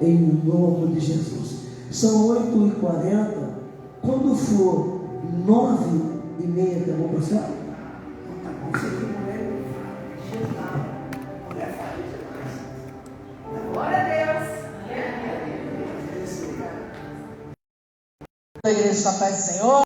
em nome de Jesus. São 8h40. Quando for 9h30, tá bom, pastor? Tá bom, você aqui, mulher. Glória a Deus. A igreja da paz do Senhor.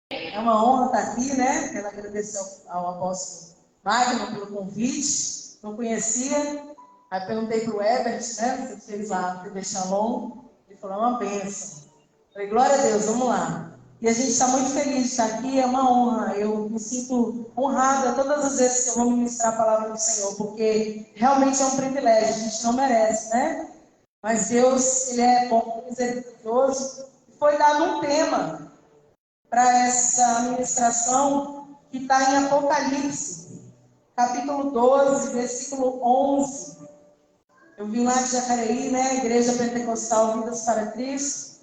É uma honra estar aqui, né? Quero agradecer ao apóstolo Magno pelo convite. Não conhecia. Aí perguntei para o Ebert, né? Você fez lá na TV Shalom. Ele falou, é uma bênção. Falei, glória a Deus, vamos lá. E a gente está muito feliz de estar aqui, é uma honra. Eu me sinto honrada todas as vezes que eu vou ministrar a palavra do Senhor, porque realmente é um privilégio, a gente não merece, né? Mas Deus, Ele é bom, misericordioso. Foi dado um tema para essa ministração que está em Apocalipse, capítulo 12, versículo 11. Eu vim lá de Jacareí, né? Igreja Pentecostal Vidas para Cristo.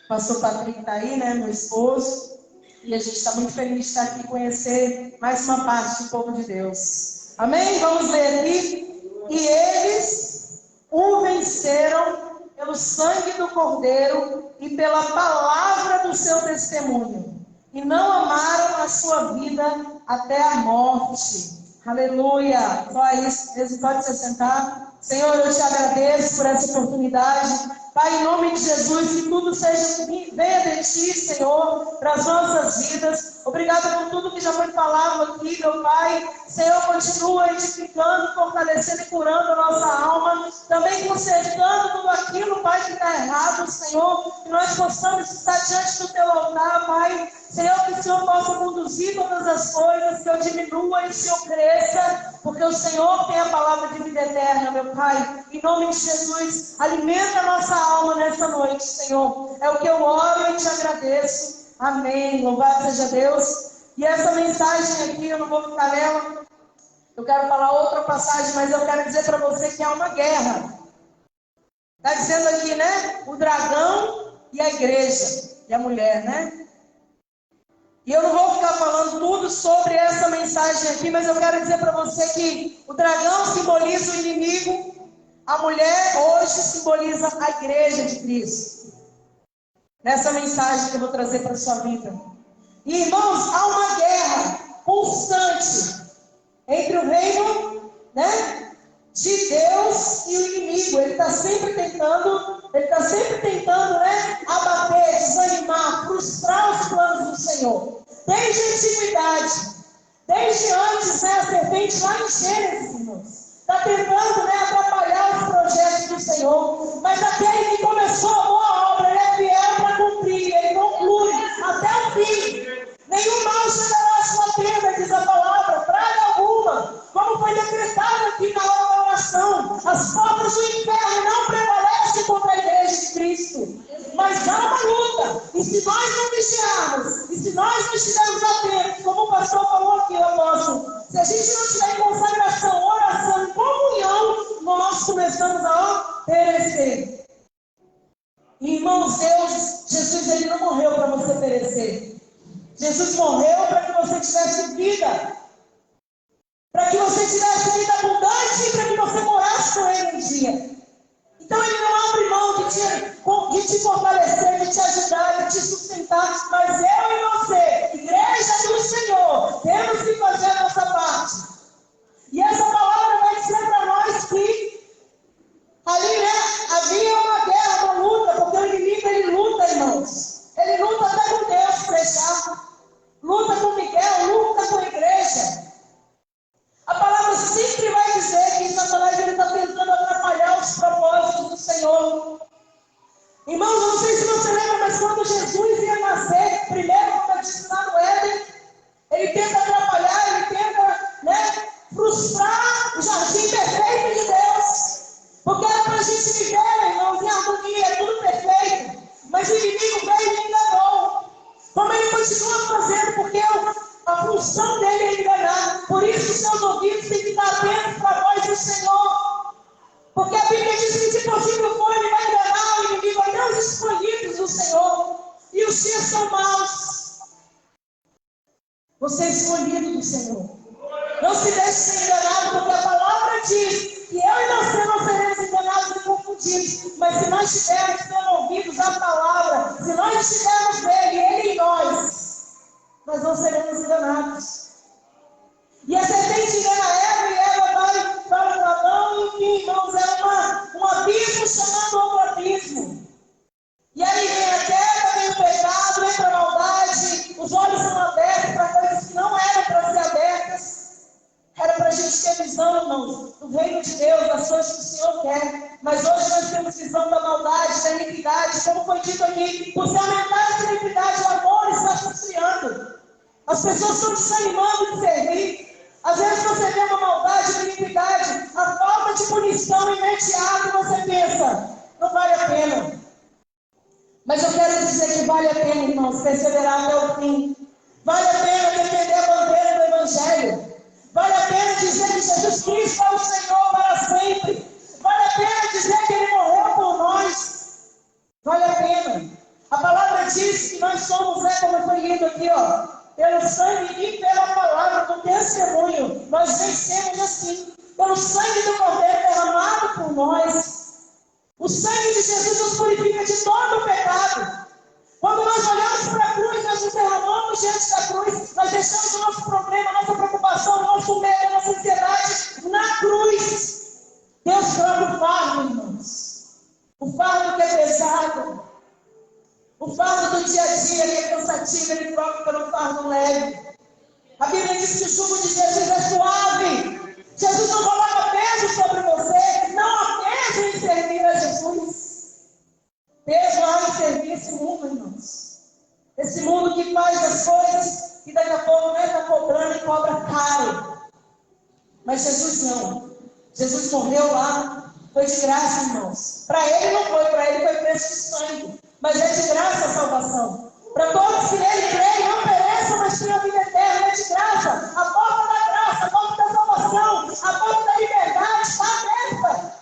O pastor Patrick está aí, né? Meu esposo. E a gente está muito feliz de estar aqui e conhecer mais uma parte do povo de Deus. Amém? Vamos ler aqui. E eles o venceram pelo sangue do Cordeiro e pela palavra do seu testemunho. E não amaram a sua vida até a morte. Aleluia! Só isso. Mesmo pode se sentar. Senhor, eu te agradeço por essa oportunidade. Pai, em nome de Jesus, que tudo venha de Ti, Senhor, para as nossas vidas. Obrigada por tudo que já foi falado aqui, meu Pai. Senhor, continua edificando, fortalecendo e curando a nossa alma. Também consertando tudo aquilo, Pai, que está errado, Senhor. Que nós possamos estar diante do Teu altar, Pai. Senhor, que o Senhor possa conduzir todas as coisas, que eu diminua e o Senhor cresça, porque o Senhor tem a palavra de vida eterna, meu Pai. Em nome de Jesus, alimenta a nossa alma nessa noite, Senhor. É o que eu oro e te agradeço. Amém. Louvado seja Deus. E essa mensagem aqui, eu não vou ficar nela. Eu quero falar outra passagem, mas eu quero dizer para você que há uma guerra. Está dizendo aqui, né? O dragão e a igreja. E a mulher, né? E eu não vou ficar falando tudo sobre essa mensagem aqui, mas eu quero dizer para você que o dragão simboliza o inimigo, a mulher hoje simboliza a igreja de Cristo. Nessa mensagem que eu vou trazer para a sua vida. E, irmãos, há uma guerra constante entre o reino, né, de Deus e o inimigo. Ele está sempre tentando, né, abater, desanimar, frustrar os planos do Senhor. Desde a antiguidade, desde antes, né, a serpente lá em Gênesis, irmãos, está tentando, né, atrapalhar os projetos do Senhor. Mas aquele que começou a boa obra, ele é fiel para cumprir, ele conclui até o fim. Nenhum mal chegará à sua tenda, diz a palavra, praga alguma, como foi decretado aqui na hora da oração. As portas do inferno não prevalecem contra a igreja de Cristo. Mas há uma luta, e se nós não vigiarmos, e se nós não estivermos atentos, como o pastor falou aqui, o apóstolo, se a gente não estiver em consagração, oração, em comunhão, nós começamos a perecer. E, irmãos, Jesus, ele não morreu para você perecer. Jesus morreu para que você tivesse vida. Para que você tivesse vida abundante e para que você morasse com Ele um dia. Então Ele não abre mão de te fortalecer, de te ajudar, de te sustentar. Mas eu e você, igreja do Senhor, temos que fazer a nossa parte. E essa palavra vai dizer para nós que ali, né, havia uma guerra, uma luta, porque o inimigo, ele luta, irmãos. Ele luta até com Deus, fechar. Luta com Miguel, luta com a igreja. A palavra sempre vai dizer que Satanás está tentando atrapalhar os propósitos do Senhor. Irmãos, eu não sei se você lembra, mas quando Jesus ia nascer, primeiro, como eu disse lá no Éden, ele tenta atrapalhar, ele tenta, né, frustrar o jardim perfeito de Deus. Porque era para a gente viver, irmãos, em harmonia, tudo perfeito. Mas o inimigo veio e enganou. Como ele continua fazendo, porque a função dele é enganar. Por isso os seus ouvidos têm que estar atentos para a voz do Senhor. Porque a Bíblia diz que se possível for, ele vai enganar o inimigo até os escolhidos do Senhor. E os dias são maus. Você é escolhido do Senhor. Não se deixe ser enganado, porque a palavra diz que eu e você não seremos enganados Mas se nós estivermos tendo ouvidos à palavra, se nós estivermos nele, ele em nós não seremos enganados. E a serpente engana Eva e Eva vai para o Adão, enfim, irmãos, é um abismo chamando outro abismo. E aí vem a queda, vem o pecado, entra a maldade, os olhos são abertos para coisas que não eram para ser abertas. Era para a gente ter visão, irmãos, do reino de Deus, das coisas que o Senhor quer. Mas hoje nós temos visão da maldade, da iniquidade, como foi dito aqui, por se aumentar essa iniquidade, o amor está se esfriando. As pessoas estão desanimando de servir. Às vezes você vê uma maldade, uma iniquidade, a falta de punição imediata, você pensa, não vale a pena. Mas eu quero dizer que vale a pena, irmãos, perseverar até o fim. Vale a pena defender a bandeira do Evangelho. Vale a pena dizer que Jesus Cristo é o Senhor para sempre. Vale a pena dizer que Ele morreu por nós. Vale a pena. A palavra diz que nós somos, como foi lido aqui, pelo sangue e pela palavra do testemunho. Nós vencemos assim, pelo sangue do Cordeiro derramado por nós. O sangue de Jesus nos purifica de todo o pecado. Quando nós olhamos para a cruz, nós nos derramamos diante da cruz, nós deixamos o nosso problema, a nossa preocupação, o nosso medo, a nossa ansiedade na cruz. Deus troca o fardo, irmãos. O fardo que é pesado. O fardo do dia a dia, que é cansativo, Ele troca pelo fardo leve. A Bíblia diz que o jugo de Jesus é suave. Jesus não coloca peso sobre você, não há peso em servir a Jesus. Peso há em servir esse mundo, irmãos. Esse mundo que faz as coisas e daqui a pouco está cobrando e cobra caro. Mas Jesus não. Jesus morreu lá, foi de graça, irmãos. Para Ele não foi, para Ele foi preço de sangue. Mas é de graça a salvação. Para todos que nele creem, não pereçam, mas tenham a vida eterna, é de graça. A porta da graça, a porta da salvação, a porta da liberdade está aberta.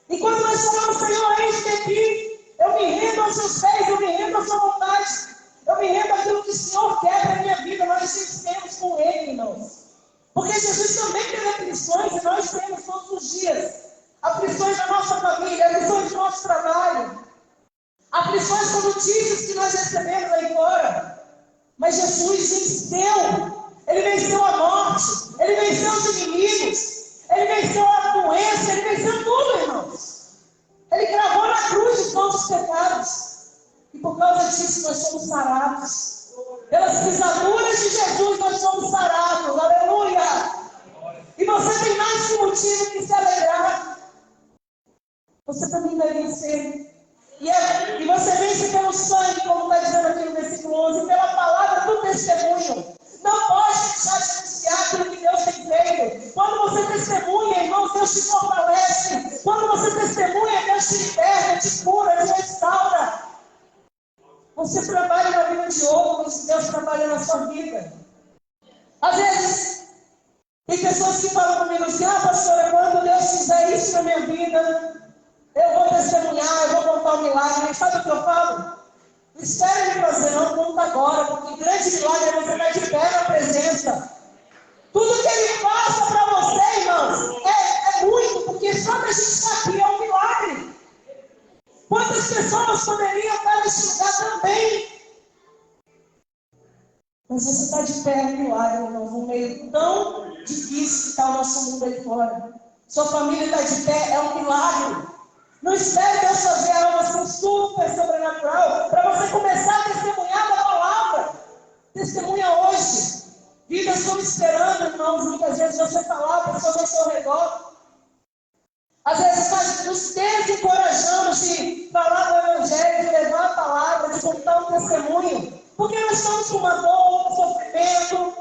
E quando nós falamos, Senhor, eis-me aqui, eu me rendo aos seus pés, eu me rendo à sua vontade, eu me rendo àquilo que o Senhor quer para a minha vida, nós vencemos com Ele, irmãos. Porque Jesus também teve aflições e nós temos todos os dias. Aflições da nossa família, aflições do nosso trabalho, aflições com notícias que nós recebemos aí fora. Mas Jesus venceu. Ele venceu a morte, Ele venceu os inimigos, Ele venceu a doença, Ele venceu tudo, irmãos. Ele gravou na cruz os nossos pecados. E por causa disso nós somos sarados. Pelas pisaduras de Jesus nós somos sarados. Aleluia! E você tem mais que motivo que se alegrar. Você também vai vencer. E você vence pelo sangue, como está dizendo aqui no versículo 11, pela palavra do testemunho. Não pode deixar de anunciar aquilo que Deus tem feito. Quando você testemunha, irmão, Deus te fortalece. Quando você testemunha, Deus te liberta, te cura, te restaura. Você trabalha na vida de outros, Deus trabalha na sua vida. Às vezes, tem pessoas que falam comigo assim, pastora, quando Deus fizer isso na minha vida, eu vou testemunhar, eu vou contar um milagre. Sabe o que eu falo? Não espere Ele fazer, não, conta agora, porque grande milagre é você estar de pé na presença. Tudo que Ele faça para você, irmãos, é muito, porque só da gente estar aqui é um milagre. Quantas pessoas poderiam estar nesse lugar também? Mas você está de pé, é um milagre, irmãos, num meio tão difícil que está o nosso mundo aí fora. Sua família está de pé, é um milagre. Não espere Deus fazer algo assim super sobrenatural para você começar a testemunhar da palavra. Testemunha hoje. Vidas estão esperando, irmãos. Muitas vezes você falar para pessoas ao seu redor. Às vezes nós nos desencorajamos de falar do Evangelho, de levar a palavra, de contar um testemunho. Porque nós estamos com uma dor, um sofrimento,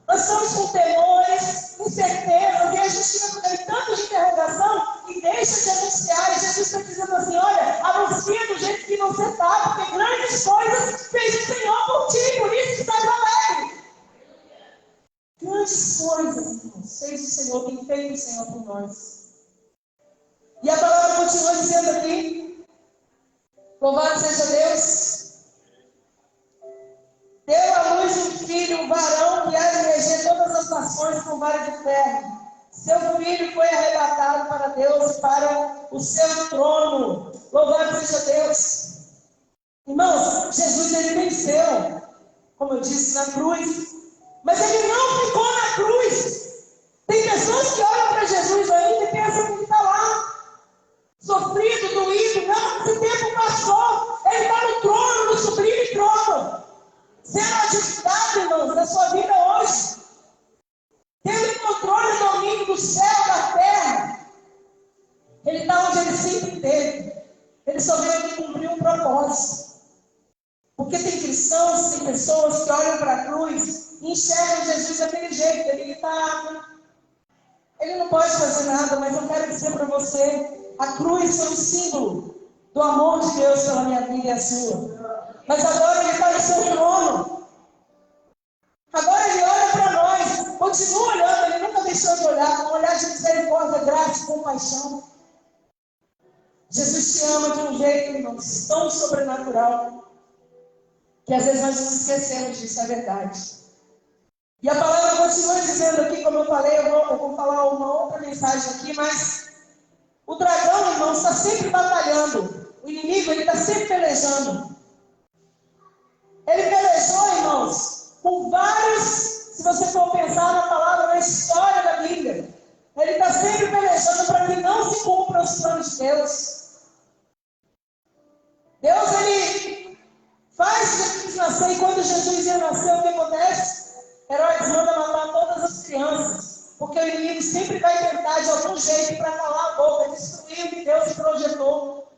nós estamos com temores, incertezas, e a gente fica com ele tanto de interrogação e deixa de anunciar. E Jesus está dizendo assim, olha, anuncia do jeito que você está, porque grandes coisas fez o Senhor por ti, por isso que está alegre. Grandes coisas, irmãos, fez o Senhor, tem feito o Senhor por nós. E a palavra continua dizendo aqui, louvado seja Deus, deu à luz um filho, um varão, que há de reger todas as nações com vara de ferro. Seu filho foi arrebatado para Deus, para o seu trono. Louvado seja Deus. Irmãos, Jesus ele venceu, como eu disse, na cruz. Mas ele não ficou na cruz. Tem pessoas que olham para Jesus ainda e pensam que ele está lá, sofrido, doído. Não, esse tempo passou. Ele está no trono, no sublime trono, sendo adjudicado, irmãos, na sua vida hoje, tendo controle e domínio do céu, da terra. Ele está onde ele sempre esteve. Ele só veio aqui cumprir um propósito. Porque tem cristãos, tem pessoas que olham para a cruz e enxergam Jesus daquele jeito. Ele não pode fazer nada, mas eu quero dizer para você, a cruz foi um símbolo do amor de Deus pela minha vida e a sua. Mas agora ele está no seu trono. Agora ele olha para nós, continua olhando, ele nunca deixou de olhar, um olhar de misericórdia, graça e compaixão. Jesus te ama de um jeito, irmãos, tão sobrenatural, que às vezes nós nos esquecemos disso, é verdade. E a palavra continua dizendo aqui, como eu falei, eu vou falar uma outra mensagem aqui, mas o dragão, irmão, está sempre batalhando. O inimigo, ele está sempre pelejando. Ele pelejou, irmãos, com vários, se você for pensar na palavra, na história da Bíblia, ele está sempre pelejando para que não se cumpram os planos de Deus. Deus, ele faz Jesus nascer, e quando Jesus ia nascer, o que acontece? Herodes manda matar todas as crianças, porque o inimigo sempre vai tentar de algum jeito para calar a boca, destruir o que Deus projetou.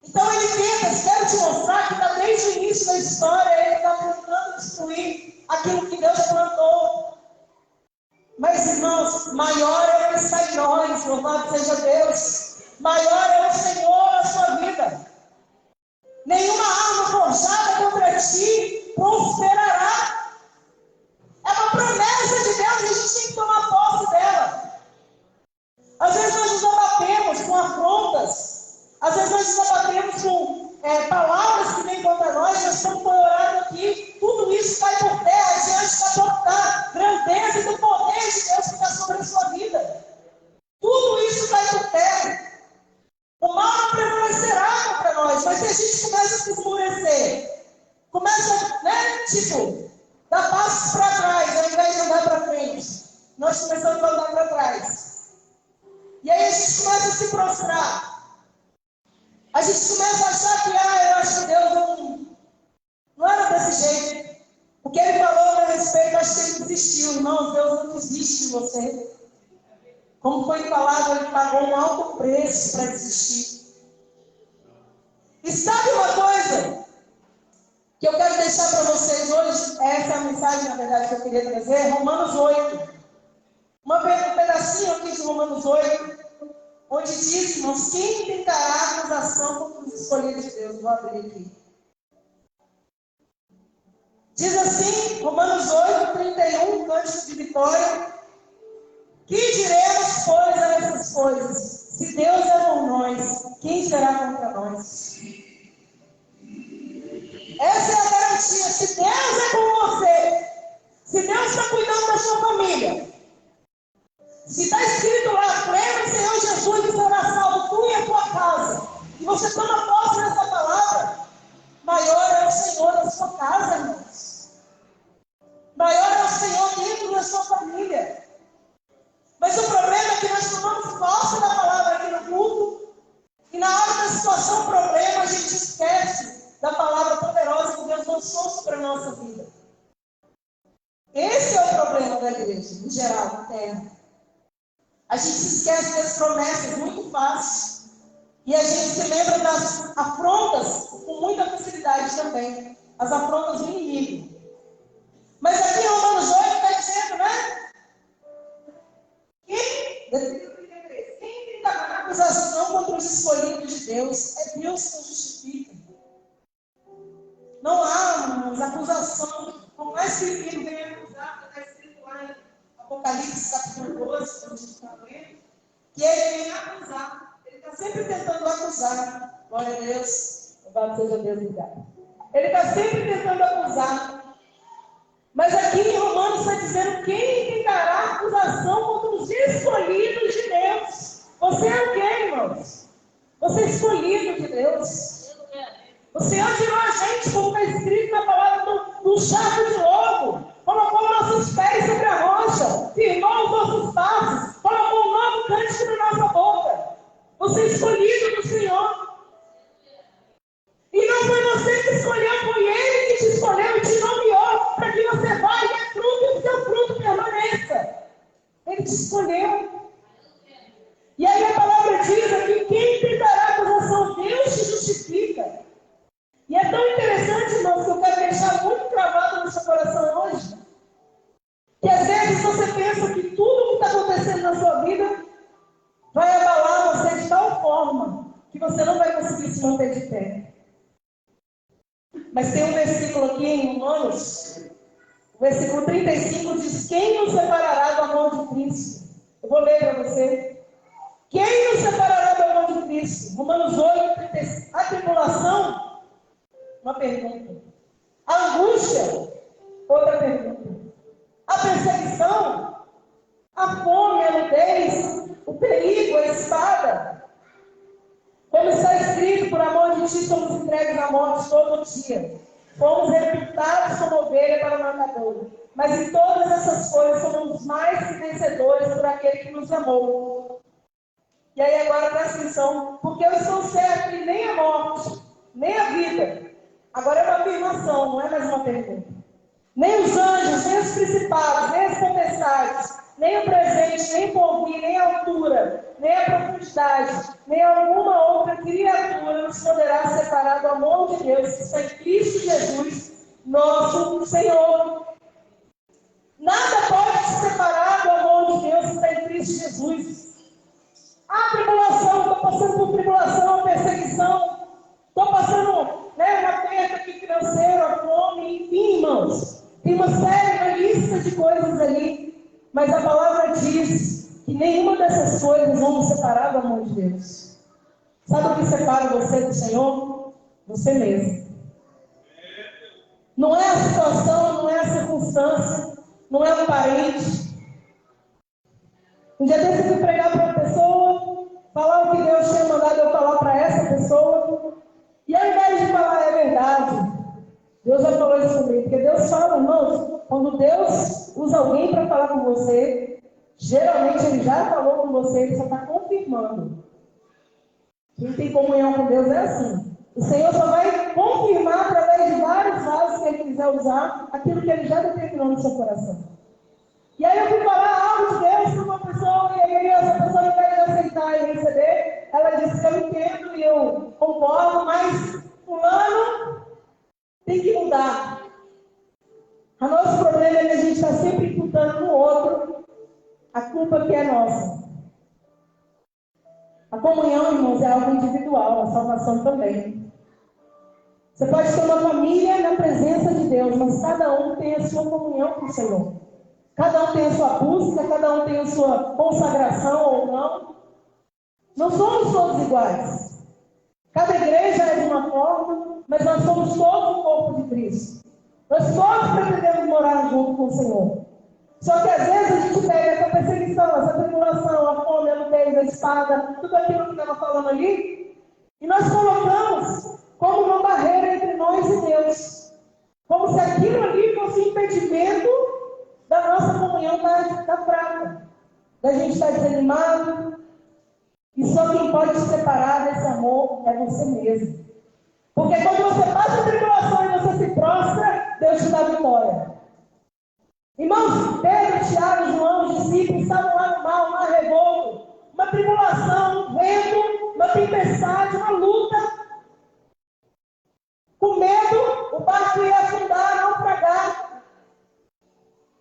Então ele tenta, quero te mostrar que está desde o início da história, ele está tentando destruir aquilo que Deus plantou. Mas, irmãos, maior é o que está em nós, louvado seja Deus. Maior é o Senhor na sua vida. Nenhuma arma forjada contra ti prosperará. É uma promessa de Deus e a gente tem que tomar posse dela. Às vezes nós nos abatemos com afrontas. Às vezes nós nos abatemos com palavras que vêm contra nós. Nós estamos orando aqui. Tudo isso cai por terra diante da grandeza e do poder de Deus que está sobre a sua vida. Tudo isso cai por terra. O mal não prevalecerá contra nós. Mas se a gente começa a se esmurecer, começa, dar passos para trás, ao invés de andar para frente, nós começamos a andar para trás. E aí a gente começa a se prostrar. A gente começa a achar que, eu acho que Deus não era desse jeito. O que ele falou a respeito, acho que ele desistiu. Irmão, Deus não desiste de você. Como foi falado, ele pagou um alto preço para desistir. E sabe uma coisa que eu quero deixar para vocês hoje? Essa é a mensagem, na verdade, que eu queria trazer. Romanos 8. Um pedacinho aqui de Romanos 8, onde diz, irmãos, quem tentará acusação contra os escolhidos de Deus? Vou abrir aqui. Diz assim, Romanos 8, 31, cântico de vitória. Que diremos, pois, a essas coisas? Se Deus é por nós, quem será contra nós? Essa é a garantia. Se Deus é com você, se Deus está cuidando da sua família, se está escrito lá, crê no Senhor Jesus e será salvo tu e a tua casa, e você toma posse dessa palavra, maior é o Senhor na sua casa, irmãos. Maior é o Senhor dentro da sua família. Mas o problema é que nós tomamos posse da palavra aqui no culto, e na hora da situação, problema, a gente esquece da palavra poderosa que Deus lançou sobre a nossa vida. Esse é o problema da igreja, em geral, na terra. A gente se esquece das promessas muito fácil. E a gente se lembra das afrontas com muita facilidade também. As afrontas do inimigo. Mas aqui em Romanos 8 está dizendo, né? Quem está com acusação contra os escolhidos de Deus? É Deus que os justifica. Não há acusação. Por mais que o filho venha acusar, está escrito lá em Apocalipse capítulo 12, onde está lendo, que ele vem acusar. Ele está sempre tentando acusar. Glória a Deus. Louvado seja Deus, obrigado. Ele está sempre tentando acusar. Mas aqui em Romanos está dizendo quem tentará acusação contra os escolhidos de Deus. Você é o quê, irmãos? Você é escolhido de Deus. O Senhor tirou a gente, como está escrito na palavra, do charco de lobo. Colocou nossos pés sobre a rocha. Firmou os nossos passos. Colocou um novo cântico na nossa boca. Você é escolhido do Senhor. E não foi você que escolheu, foi Ele que te escolheu e te nomeou para que você vá e dê fruto e o seu fruto permaneça. Ele te escolheu. E aí a palavra diz aqui, quem tentará acusação? Deus te justifica. E é tão interessante, irmãos, que eu quero deixar muito gravado no seu coração hoje, que às vezes você pensa que tudo que está acontecendo na sua vida vai abalar você de tal forma que você não vai conseguir se manter de pé. Mas tem um versículo aqui em Romanos, o versículo 35 diz: quem nos separará do amor de Cristo? Eu vou ler para você. Quem nos separará do amor de Cristo? Romanos 8, 35. A tribulação? Uma pergunta. A angústia? Outra pergunta. A perseguição? A fome, a nudez? O perigo, a espada? Como está escrito, por amor de ti somos entregues à morte todo dia. Fomos reputados como ovelha para o matador. Mas em todas essas coisas somos mais que vencedores por aquele que nos amou. E aí agora presta atenção, porque eu estou certo que nem a morte, nem a vida, agora é uma afirmação, não é mais uma pergunta. Nem os anjos, nem os principados, nem as potestades, nem o presente, nem o porvir, nem a altura, nem a profundidade, nem alguma outra criatura nos poderá separar do amor de Deus que está em Cristo Jesus, nosso Senhor. Nada pode te separar do amor de Deus que está em Cristo Jesus. A tribulação, estou passando por tribulação, perseguição, estou passando uma perda aqui financeira, a fome, enfim, irmãos. Tem uma série, uma lista de coisas ali, mas a palavra diz que nenhuma dessas coisas vão nos separar do amor de Deus. Sabe o que separa você do Senhor? Você mesmo. Não é a situação, não é a circunstância, não é o parente. Um dia desse eu fui pregar para uma pessoa, falar o que Deus tinha mandado eu falar para essa pessoa, e ao invés de falar é verdade, Deus já falou isso comigo, porque Deus fala, irmãos, quando Deus usa alguém para falar com você, geralmente Ele já falou com você, Ele só está confirmando. Quem tem comunhão com Deus é assim. O Senhor só vai confirmar através de vários vasos que Ele quiser usar, aquilo que Ele já determinou no seu coração. E aí eu fui falar algo de Deus para uma pessoa, e aí essa pessoa, ao invés de aceitar e receber, ela disse que eu entendo e eu concordo, mas fulano tem que mudar. O nosso problema é que a gente está sempre imputando no outro a culpa que é nossa. A comunhão, irmãos, é algo individual, a salvação também. Você pode ter uma família na presença de Deus, mas cada um tem a sua comunhão com o Senhor. Cada um tem a sua busca, cada um tem a sua consagração ou não. Não somos todos iguais. Cada igreja é de uma forma, mas nós somos todos o corpo de Cristo. Nós todos pretendemos morar junto com o Senhor. Só que às vezes a gente pega essa perseguição, essa tribulação, a fome, a nudez, a espada, tudo aquilo que estava falando ali, e nós colocamos como uma barreira entre nós e Deus. Como se aquilo ali fosse impedimento da nossa comunhão da fraca, da gente estar desanimado. E só quem pode te separar desse amor é você mesmo. Porque quando você passa a tribulação e você se prostra, Deus te dá vitória. Irmãos, Pedro, Tiago, João, os discípulos estavam lá no mar, um mar revolto, uma tribulação, um vento, uma tempestade, uma luta. Com medo, o barco ia afundar, naufragar.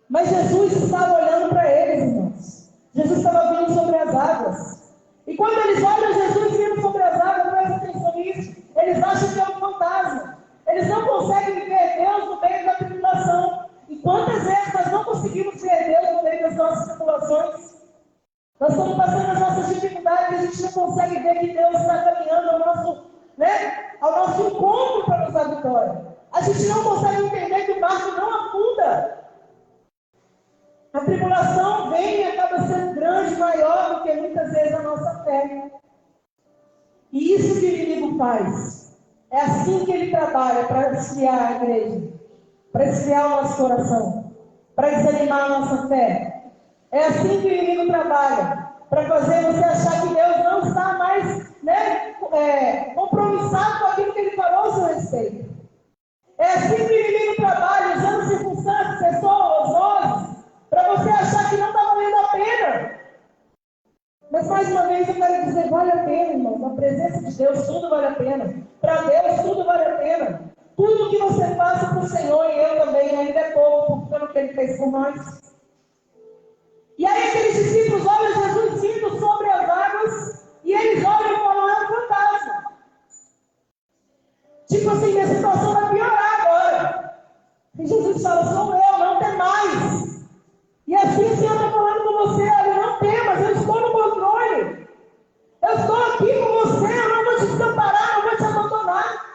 Mas Jesus estava olhando para eles, irmãos. Jesus estava vindo sobre as águas. E quando eles olham Jesus vindo sobre as águas, presta atenção nisso, eles acham que é um fantasma. Eles não conseguem ver Deus no meio da tribulação. E quantas vezes nós não conseguimos ver Deus no meio das nossas tribulações? Nós estamos passando as nossas dificuldades e a gente não consegue ver que Deus está caminhando ao nosso encontro para nos dar vitória. A gente não consegue entender que o barco não afunda. A tribulação vem e acaba sendo grande, maior do que muitas vezes a nossa fé. E isso que o inimigo faz. É assim que ele trabalha para esfriar a igreja, para esfriar o nosso coração, para desanimar a nossa fé. É assim que o inimigo trabalha, para fazer você achar que Deus não está mais compromissado com aquilo que ele falou a seu respeito. É assim que o inimigo trabalha, usando circunstâncias, pessoas, vozes, para você achar que não está valendo a pena. Mas mais uma vez eu quero dizer, vale a pena, irmão. Na presença de Deus tudo vale a pena. Para Deus tudo vale a pena. Tudo que você faça para o Senhor, e eu também, ainda é pouco, pelo que Ele fez por nós. E aí aqueles discípulos olham Jesus indo sobre as águas, e eles olham e falam, é um fantasma. Tipo assim, minha situação vai piorar agora. E Jesus fala, sou eu, não tem mais. E assim o Senhor está falando com você, olha, não temas, eu estou no controle. Eu estou aqui com você, eu não vou te desamparar, não vou te abandonar.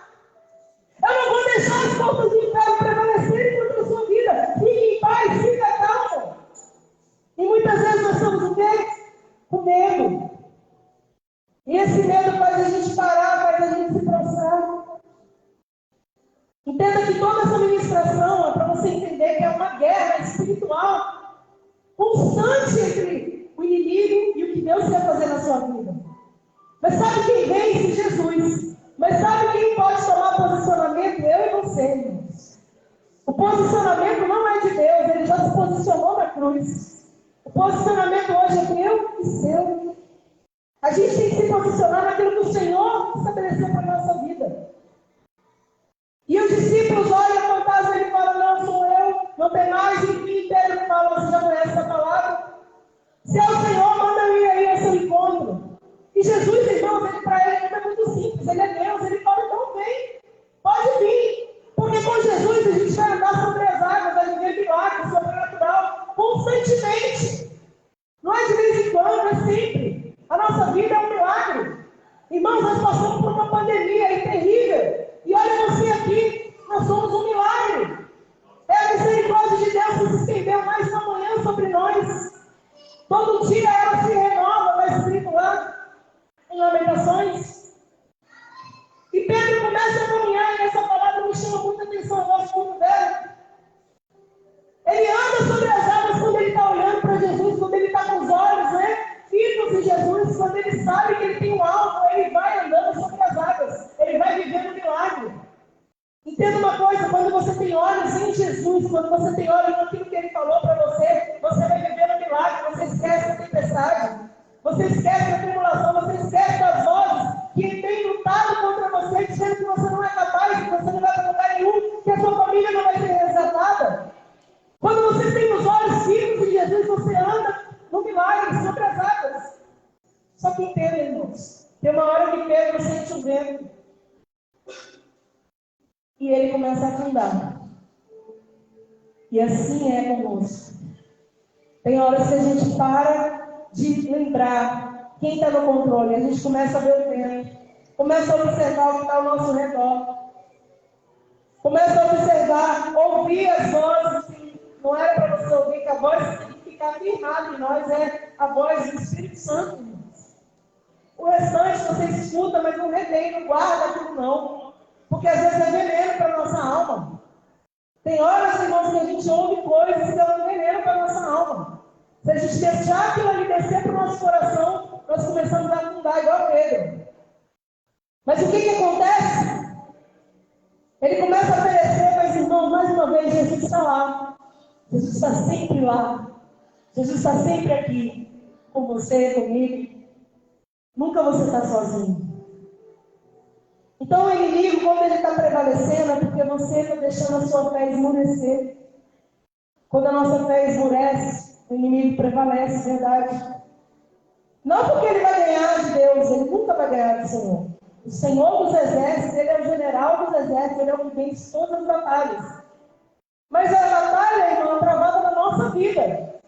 Eu não vou deixar as portas do inferno prevalecerem contra a sua vida. Fique em paz, fica calmo. E muitas vezes nós estamos o quê? Com medo. E esse medo faz a gente parar, faz a gente se prostrar. Entenda que toda essa ministração é para você entender que é uma guerra espiritual constante entre o inimigo e o que Deus quer fazer na sua vida. Mas sabe quem vence? Jesus. Mas sabe quem pode tomar posicionamento? Eu e você, irmãos. O posicionamento não é de Deus, ele já se posicionou na cruz. O posicionamento hoje é meu e seu. A gente tem que se posicionar naquilo que o Senhor estabeleceu para a nossa vida. E os discípulos olham o fantasma e ele fala, não, sou eu, não tem mais, e o dia inteiro fala, você já conhece essa palavra? Se é o Senhor, manda eu ir aí ao seu encontro. E Jesus, irmãos, ele para ele é muito simples, ele é Deus, ele fala, então vem, pode vir. Porque com Jesus a gente vai andar sobre as águas, vai viver milagres, sobrenatural, constantemente. Não é de vez em quando, é sempre. A nossa vida é um milagre. Irmãos, nós passamos por uma pandemia aí terrível. E olha você aqui, nós somos um milagre. É a misericórdia de Deus que se estendeu mais uma manhã sobre nós. Todo dia ela se renova, vai escrito lá em Lamentações. E Pedro começa a caminhar, e essa palavra me chama muita atenção, eu gosto muito dela. Ele anda sobre as águas quando ele está olhando para Jesus, quando ele está com os olhos, fitos em Jesus, quando ele sabe que ele tem um alvo, ele vai andando sobre as águas, ele vai vivendo um milagre. Entenda uma coisa, quando você tem olhos em Jesus, quando você tem olhos naquilo que ele falou para você, você vai viver um milagre, você esquece a tempestade, você esquece a tribulação, você esquece das vozes que têm lutado contra você, dizendo que você não é capaz, que você não vai para lugar nenhum, que a sua família não vai ser resgatada. Quando você tem os olhos firmes em Jesus, você anda no milagre, sobre as águas. Só que entenda, irmãos, tem uma hora que Pedro sente o vento. E ele começa a afundar. E assim é conosco. Tem horas que a gente para de lembrar quem está no controle. A gente começa a ver o vento. Começa a observar o que está ao nosso redor. Começa a observar, ouvir as vozes. Não era para você ouvir, que a voz tem que ficar firmada em nós. É a voz do Espírito Santo, irmãos. O restante você escuta, mas não retém, não guarda aquilo não. Porque às vezes é veneno para a nossa alma. Tem horas, irmãos, que a gente ouve coisas que dão veneno para a nossa alma. Se a gente deixar aquilo ali descer para o nosso coração, nós começamos a afundar igual Pedro. Mas o que acontece? Ele começa a oferecer, mas irmãos, mais uma vez, Jesus está lá. Jesus está sempre lá. Jesus está sempre aqui, com você, comigo. Nunca você está sozinho. Então o inimigo, quando ele está prevalecendo, é porque você está deixando a sua fé esmurecer. Quando a nossa fé esmurece, o inimigo prevalece, verdade. Não porque ele vai ganhar de Deus, ele nunca vai ganhar do Senhor. O Senhor dos exércitos, ele é o general dos exércitos, ele é o que vence todas as batalhas. Mas a batalha, irmão, é travada na nossa vida.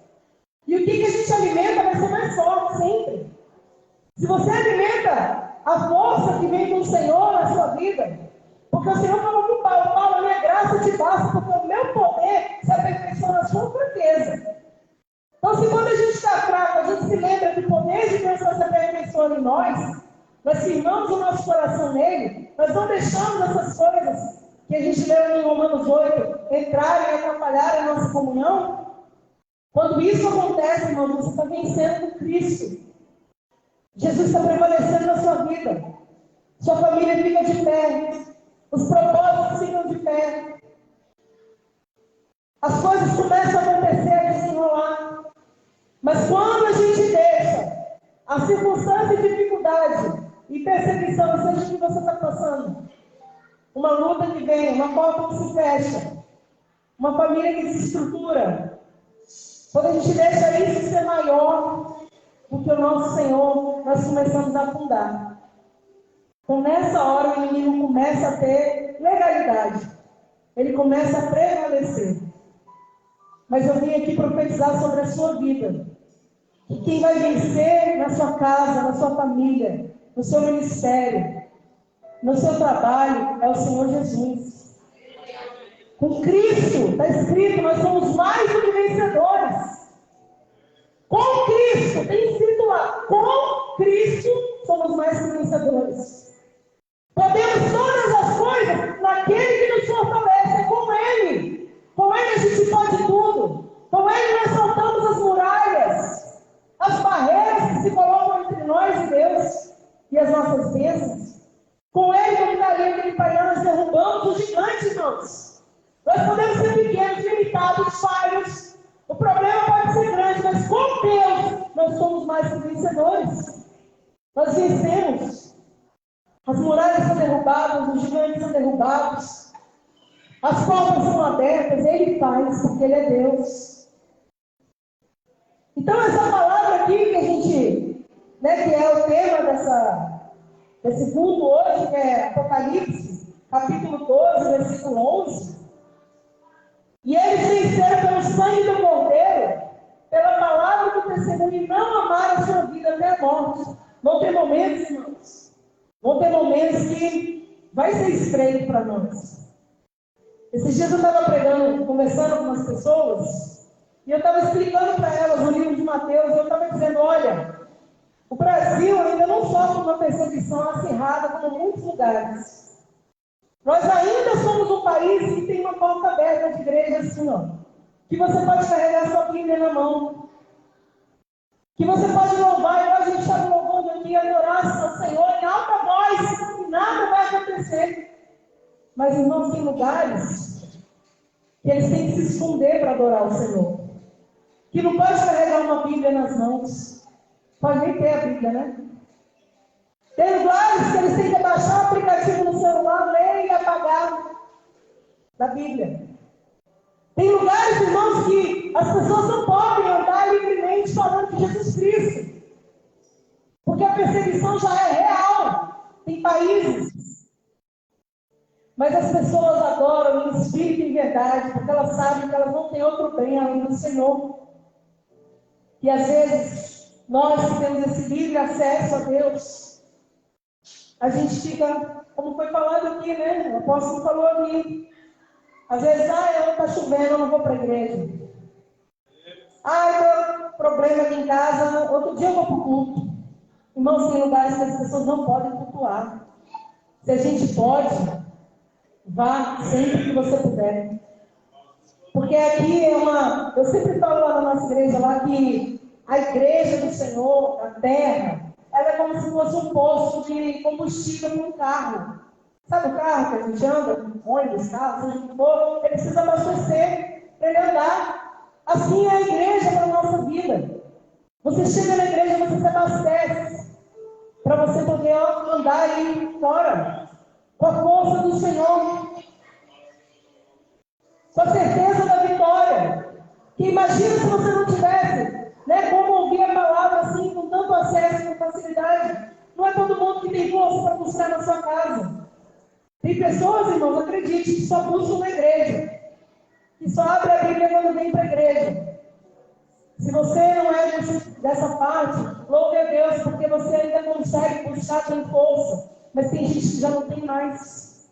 E o que a gente alimenta vai ser mais forte sempre. Se você alimenta a força que vem do Senhor na sua vida, porque o Senhor falou com Paulo, a minha graça te basta, porque o meu poder se aperfeiçoa na sua fraqueza. Então, se quando a gente está fraco, a gente se lembra que o poder de Deus está se aperfeiçoando em nós, nós firmamos o nosso coração nele, nós não deixamos essas coisas que a gente leu em Romanos 8 entrarem e atrapalharem a nossa comunhão. Quando isso acontece, irmão, você está vencendo com Cristo. Jesus está prevalecendo na sua vida. Sua família fica de pé. Os propósitos ficam de pé. As coisas começam a acontecer, a desenrolar. Mas quando a gente deixa a circunstância de dificuldade e perseguição, seja o que você está passando, uma luta que vem, uma porta que se fecha, uma família que se estrutura, quando a gente deixa isso ser maior do que o nosso Senhor, nós começamos a afundar. Então, nessa hora, o inimigo começa a ter legalidade. Ele começa a prevalecer. Mas eu vim aqui profetizar sobre a sua vida. Que quem vai vencer na sua casa, na sua família, no seu ministério, no seu trabalho, é o Senhor Jesus. Com Cristo, está escrito, nós somos mais do que vencedores. Com Cristo, tem escrito lá, com Cristo somos mais que vencedores. Podemos todas as coisas naquele que nos fortalece, com Ele. Com Ele a gente pode tudo. Com Ele nós saltamos as muralhas, as barreiras que se colocam entre nós e Deus e as nossas bênçãos. Com Ele, como galinha aquele pai, nós derrubamos os gigantes, irmãos. Nós podemos ser pequenos, limitados, falhos. O problema pode ser grande, mas com Deus nós somos mais que vencedores. Nós vencemos. As muralhas são derrubadas, os gigantes são derrubados. As portas são abertas, Ele faz, porque Ele é Deus. Então, essa palavra aqui que a gente, que é o tema desse culto hoje, que é Apocalipse, capítulo 12, versículo 11. E eles venceram pelo sangue do Cordeiro, pela palavra do testemunho, e não amaram a sua vida até a morte. Vão ter momentos, irmãos, vão ter momentos que vai ser estreito para nós. Esses dias eu estava pregando, conversando com umas pessoas, e eu estava explicando para elas o livro de Mateus, e eu estava dizendo, olha, o Brasil ainda não sofre uma perseguição acirrada como muitos lugares. Nós ainda somos um país que tem uma porta aberta de igreja assim, ó, que você pode carregar sua Bíblia na mão, que você pode louvar, igual a gente está louvando aqui, adorar ao Senhor em alta voz, e nada vai acontecer. Mas, irmãos, tem lugares que eles têm que se esconder para adorar o Senhor. Que não pode carregar uma Bíblia nas mãos. Pode nem ter a Bíblia, né? Tem lugares que eles têm que baixar o aplicativo no celular, ler e apagar da Bíblia. Tem lugares, irmãos, que as pessoas não podem andar livremente falando de Jesus Cristo. Porque a perseguição já é real. Tem países. Mas as pessoas adoram em espírito e em verdade, porque elas sabem que elas não têm outro bem além do Senhor. E às vezes, nós que temos esse livre acesso a Deus, a gente fica, como foi falado aqui, né? O apóstolo falou aqui. Às vezes, está chovendo, eu não vou para a igreja. Tem problema aqui em casa, outro dia eu vou para o culto. Irmãos, tem lugares que as pessoas não podem cultuar. Se a gente pode, vá sempre que você puder. Porque aqui eu sempre falo lá na nossa igreja, lá que a igreja do Senhor, a terra, ela é como se fosse um posto de combustível para um carro. Sabe o carro que a gente anda, ônibus, carro, seja o que for, ele precisa abastecer para ele andar. Assim é a igreja para a nossa vida. Você chega na igreja, você se abastece para você poder andar aí fora, com a força do Senhor, com a certeza da vitória. Que imagina se você não tivesse, como ouvir a palavra assim, com tanto acesso, com facilidade. Não é todo mundo que tem força para buscar na sua casa. Tem pessoas, irmãos, acredite, que só buscam na igreja, que só abre a Bíblia quando vem para a igreja. Se você não é dessa parte, louve a Deus, porque você ainda consegue buscar com força. Mas tem gente que já não tem mais.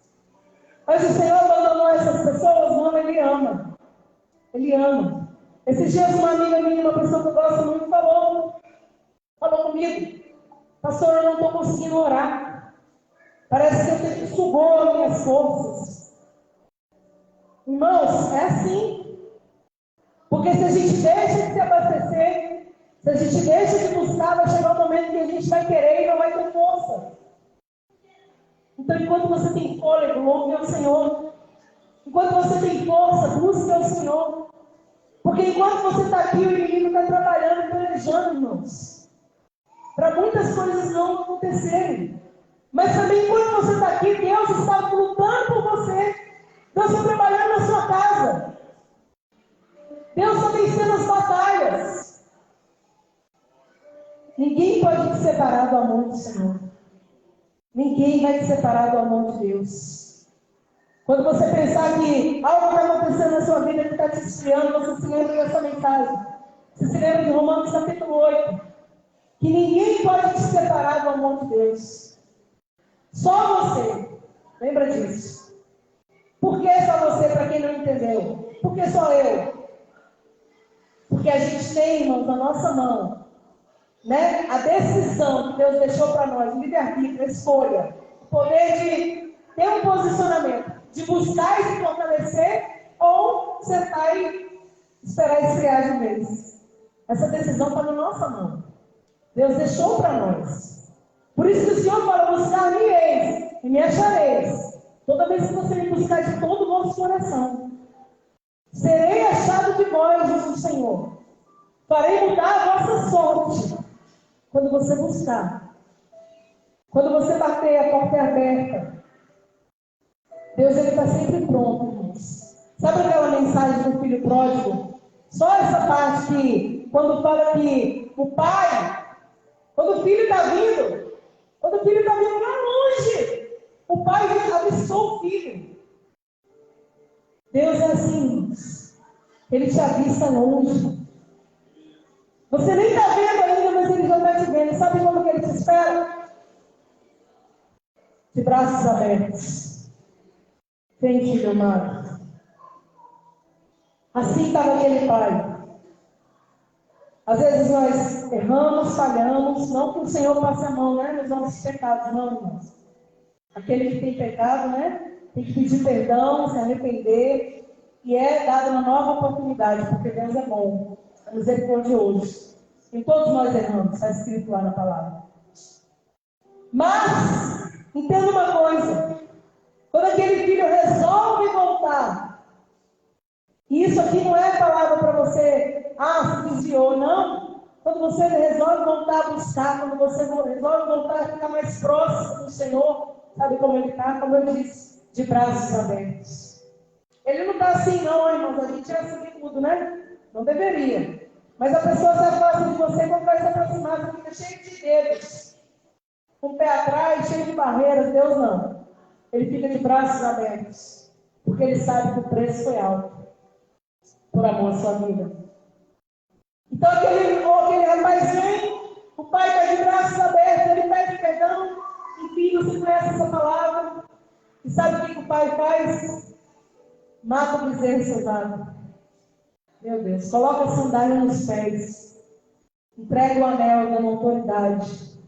Mas o Senhor abandonou essas pessoas? Não, Ele ama. Ele ama. Esses dias uma amiga minha, uma pessoa que eu gosto muito, falou comigo. Pastor, eu não estou conseguindo orar. Parece que sugou as minhas forças. Irmãos, é assim. Porque se a gente deixa de se abastecer, se a gente deixa de buscar, vai chegar um momento que a gente vai querer e não vai ter força. Então, enquanto você tem fôlego, louve ao Senhor. Enquanto você tem força, busque ao Senhor. Porque enquanto você está aqui, o inimigo está trabalhando e planejando, irmãos. Para muitas coisas não acontecerem. Mas também enquanto você está aqui, Deus está lutando por você. Deus está trabalhando na sua casa. Deus está vencendo as batalhas. Ninguém pode te separar do amor do Senhor. Ninguém vai te separar do amor de Deus. Quando você pensar que algo está acontecendo na sua vida que está te esfriando, você se lembra dessa mensagem. Você se lembra de Romanos capítulo 8. Que ninguém pode te separar do amor de Deus. Só você. Lembra disso. Por que só você, para quem não entendeu? Por que só eu? Porque a gente tem, irmãos, na nossa mão, né, a decisão que Deus deixou para nós, livre-arbítrio, escolha, o poder de ter um posicionamento, de buscar e se fortalecer, ou sentar e esperar esfriar de vez. Essa decisão está na nossa mão. Deus deixou para nós. Por isso que o Senhor fala, buscar-me eis e me achareis. Toda vez que você me buscar de todo o vosso coração. Serei achado de vós, diz o Senhor. Farei mudar a vossa sorte. Quando você buscar. Quando você bater, a porta é aberta. Deus está sempre pronto, irmãos. Sabe aquela mensagem do filho pródigo? Só essa parte que, quando fala que o pai, quando o filho está vindo lá longe, o pai avistou o filho. Deus é assim, Ele te avista longe. Você nem está vendo ainda, mas Ele já está te vendo. Sabe quando que Ele te espera? De braços abertos. Vem, filho amado. Assim estava aquele pai. Às vezes nós erramos, falhamos, não que o Senhor passe a mão, né, nos nossos pecados, não, irmãos. Aquele que tem pecado, né, tem que pedir perdão, se arrepender, e é dado uma nova oportunidade, porque Deus é bom, é misericordioso. E todos nós erramos, está escrito lá na palavra. Mas, entenda uma coisa, quando aquele filho resolve voltar, e isso aqui não é palavra para você, se desviou, não. Quando você resolve voltar a buscar, quando você resolve voltar a ficar mais próximo do Senhor, sabe como Ele está? Como eu disse, de braços abertos. Ele não está assim, não, irmãos, a gente é assim de tudo, né? Não deveria. Mas a pessoa se afasta de você quando vai se aproximar, você fica cheio de dedos, com o pé atrás, cheio de barreiras. Deus não. Ele fica de braços abertos, porque Ele sabe que o preço foi alto, por amor à sua vida. Então aquele rapaz vem, o pai está de braços abertos, ele pede perdão, enfim, você conhece essa palavra, e sabe o que o pai faz? Mata o bezerro cevado. Meu Deus, coloca a sandália nos pés, entrega o anel da autoridade.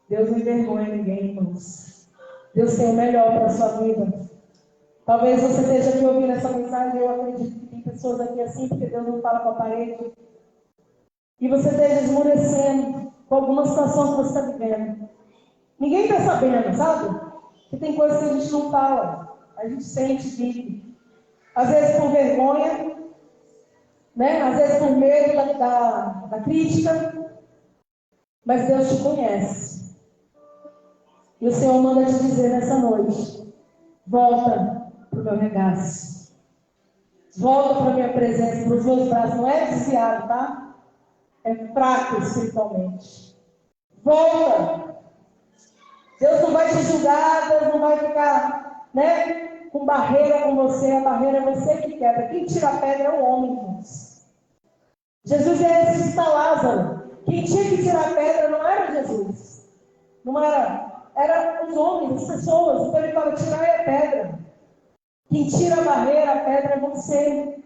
Deus não envergonha ninguém, irmãos. Deus tem o melhor para a sua vida. Talvez você esteja aqui ouvindo essa mensagem, eu acredito que tem pessoas aqui assim, porque Deus não fala com a parede. E você esteja esmorecendo com alguma situação que você está vivendo. Ninguém está sabendo, sabe? Que tem coisas que a gente não fala. A gente sente, vive. Às vezes por vergonha, né? Às vezes por medo da crítica. Mas Deus te conhece. E o Senhor manda te dizer nessa noite: volta para o meu regaço. Volta para a minha presença, para os meus braços. Não é desviado, tá? É fraco espiritualmente. Volta. Deus não vai te julgar, Deus não vai ficar, né, com barreira com você. A barreira é você que quebra. Quem tira a pedra é o homem, irmãos. Jesus ia ressuscitar Lázaro. Quem tinha que tirar a pedra não era Jesus. Não era. Era os homens, as pessoas. Então ele fala, tirar a pedra. Quem tira a barreira, a pedra é você.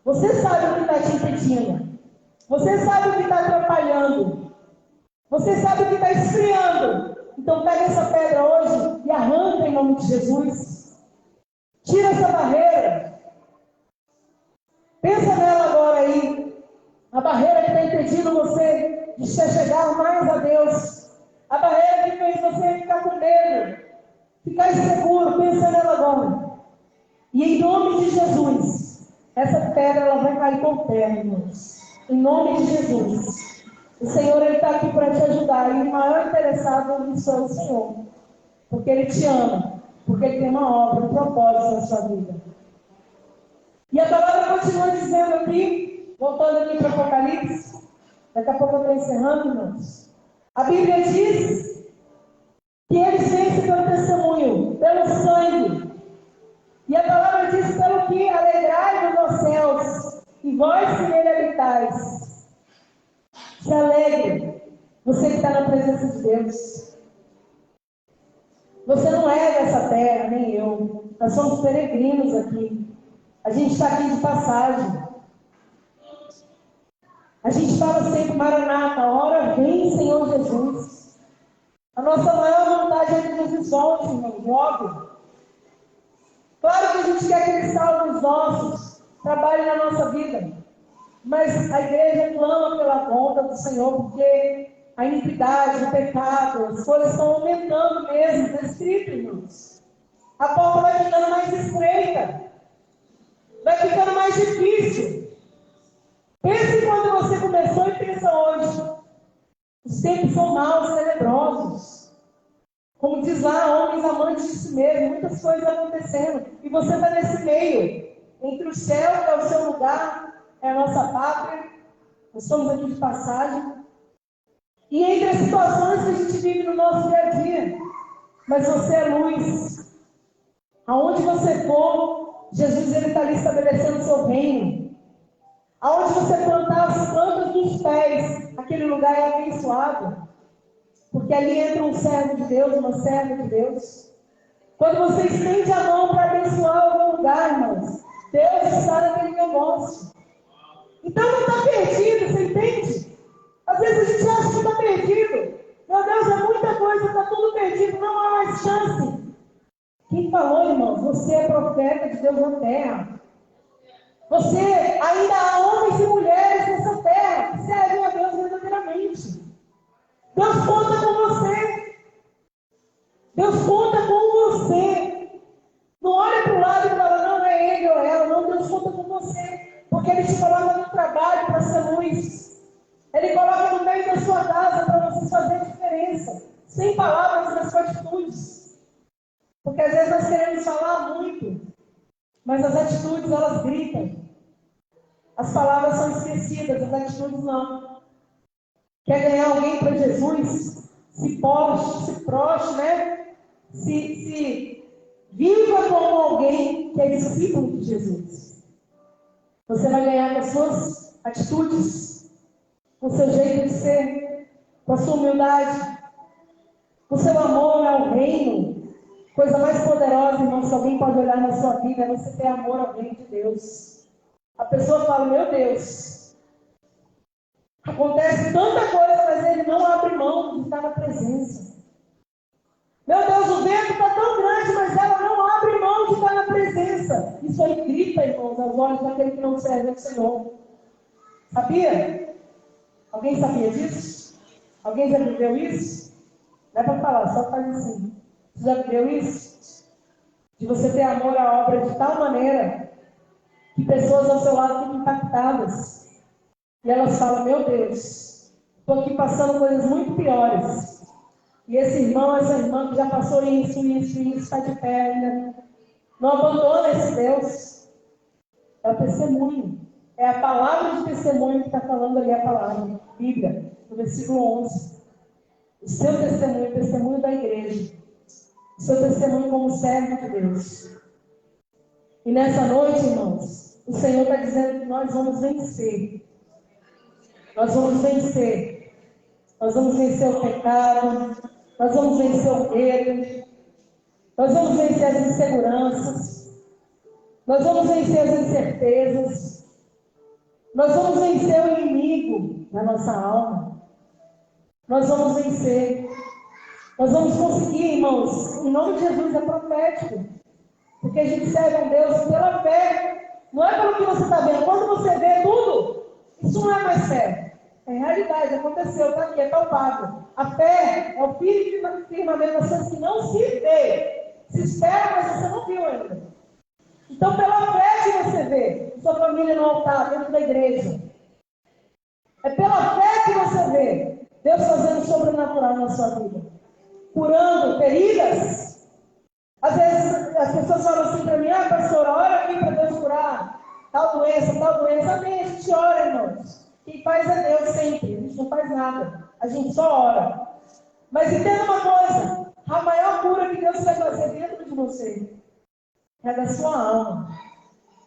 Você sabe o que está te impedindo. Você sabe o que está atrapalhando. Você sabe que está esfriando. Então pega essa pedra hoje e arranca em nome de Jesus. Tira essa barreira. Pensa nela agora aí. A barreira que está impedindo você de chegar mais a Deus. A barreira que fez você ficar com medo. Ficar inseguro. Pensa nela agora. E em nome de Jesus, essa pedra ela vai cair por terra, irmãos. Em nome de Jesus. O Senhor está aqui para te ajudar. E o maior interessado nisso é o Senhor. Porque Ele te ama. Porque Ele tem uma obra, um propósito na sua vida. E a palavra continua dizendo aqui, voltando aqui para o Apocalipse. Daqui a pouco eu estou encerrando, irmãos. A Bíblia diz que eles vencem pelo testemunho, pelo sangue. E a palavra diz pelo que alegrai-vos aos céus, e vós que nele habitais. Se alegre, você que está na presença de Deus. Você não é dessa terra, nem eu. Nós somos peregrinos aqui. A gente está aqui de passagem. A gente fala sempre, Maranata, ora vem, Senhor Jesus. A nossa maior vontade é que Jesus volte, irmão, logo. Claro que a gente quer que Ele salve os nossos, trabalhe na nossa vida. Mas a igreja clama pela volta do Senhor, porque a iniquidade, o pecado, as coisas estão aumentando mesmo, está escrito, irmãos. A porta vai ficando mais estreita, vai ficando mais difícil. Pense quando você começou e pensa hoje. Os tempos são maus, tenebrosos. Como diz lá, homens amantes de si mesmo, muitas coisas acontecendo. E você está nesse meio, entre o céu, que é o seu lugar, é a nossa pátria. Nós estamos aqui de passagem. E entre as situações que a gente vive no nosso dia a dia. Mas você é luz. Aonde você for, Jesus está ali estabelecendo o seu reino. Aonde você plantar as plantas dos pés, aquele lugar é abençoado. Porque ali entra um servo de Deus, uma serva de Deus. Quando você estende a mão para abençoar algum lugar, irmãos, Deus está naquele negócio. Então não está perdido, você entende? Às vezes a gente acha que está perdido. Meu Deus, é muita coisa, está tudo perdido, não há mais chance. Quem falou, irmãos? Você é profeta de Deus na terra. Você, ainda há homens e mulheres nessa terra que servem a Deus verdadeiramente. Deus conta com você. Deus conta com você. Não olha para o lado e fala, não é ele ou ela. Não, Deus conta com você. Porque Ele te coloca no trabalho para ser luz. Ele coloca no meio da sua casa para você fazer diferença. Sem palavras, nas suas atitudes. Porque às vezes nós queremos falar muito, mas as atitudes, elas gritam. As palavras são esquecidas, as atitudes não. Quer ganhar alguém para Jesus? Se proste, né? Se viva como alguém que é discípulo de Jesus. Você vai ganhar com as suas atitudes, com o seu jeito de ser, com a sua humildade, com o seu amor ao reino. Coisa mais poderosa, irmão, se alguém pode olhar na sua vida, é você ter amor ao reino de Deus. A pessoa fala, meu Deus, acontece tanta coisa, mas ele não abre mão de estar na presença. Meu Deus, o vento está tão grande, mas ela não abre mão de estar na presença. Isso aí grita, irmãos, aos olhos daquele que não serve ao Senhor. Sabia? Alguém sabia disso? Alguém já viveu isso? Não é para falar, só faz assim. Você já viveu isso? De você ter amor à obra de tal maneira que pessoas ao seu lado ficam impactadas. E elas falam, meu Deus, estou aqui passando coisas muito piores. E esse irmão, essa irmã que já passou isso, está de pé ainda. Não abandona esse Deus. É o testemunho. É a palavra de testemunho que está falando ali a palavra. Bíblia, no versículo 11. O seu testemunho, o testemunho da igreja. O seu testemunho como servo de Deus. E nessa noite, irmãos, o Senhor está dizendo que nós vamos vencer. Nós vamos vencer. Nós vamos vencer o pecado. Nós vamos vencer o medo. Nós vamos vencer as inseguranças. Nós vamos vencer as incertezas. Nós vamos vencer o inimigo da nossa alma. nós vamos vencer. Nós vamos conseguir, irmãos. Em nome de Jesus é profético. Porque a gente serve a Deus pela fé. Não é pelo que você está vendo. Quando você vê tudo, isso não é mais fé. É realidade, aconteceu, está aqui, é palpável. A fé é o firmamento das coisas que não se vê. Se espera, mas você não viu ainda. Então, pela fé que você vê sua família no altar, dentro da igreja. É pela fé que você vê Deus fazendo sobrenatural na sua vida. Curando feridas. Às vezes as pessoas falam assim para mim: ah, pastora, ora aqui para Deus curar tal doença, tal doença. Amém, a gente ora, irmãos. Quem faz é Deus sempre, a gente não faz nada, a gente só ora. Mas entenda uma coisa: a maior cura que Deus quer fazer dentro de você é da sua alma.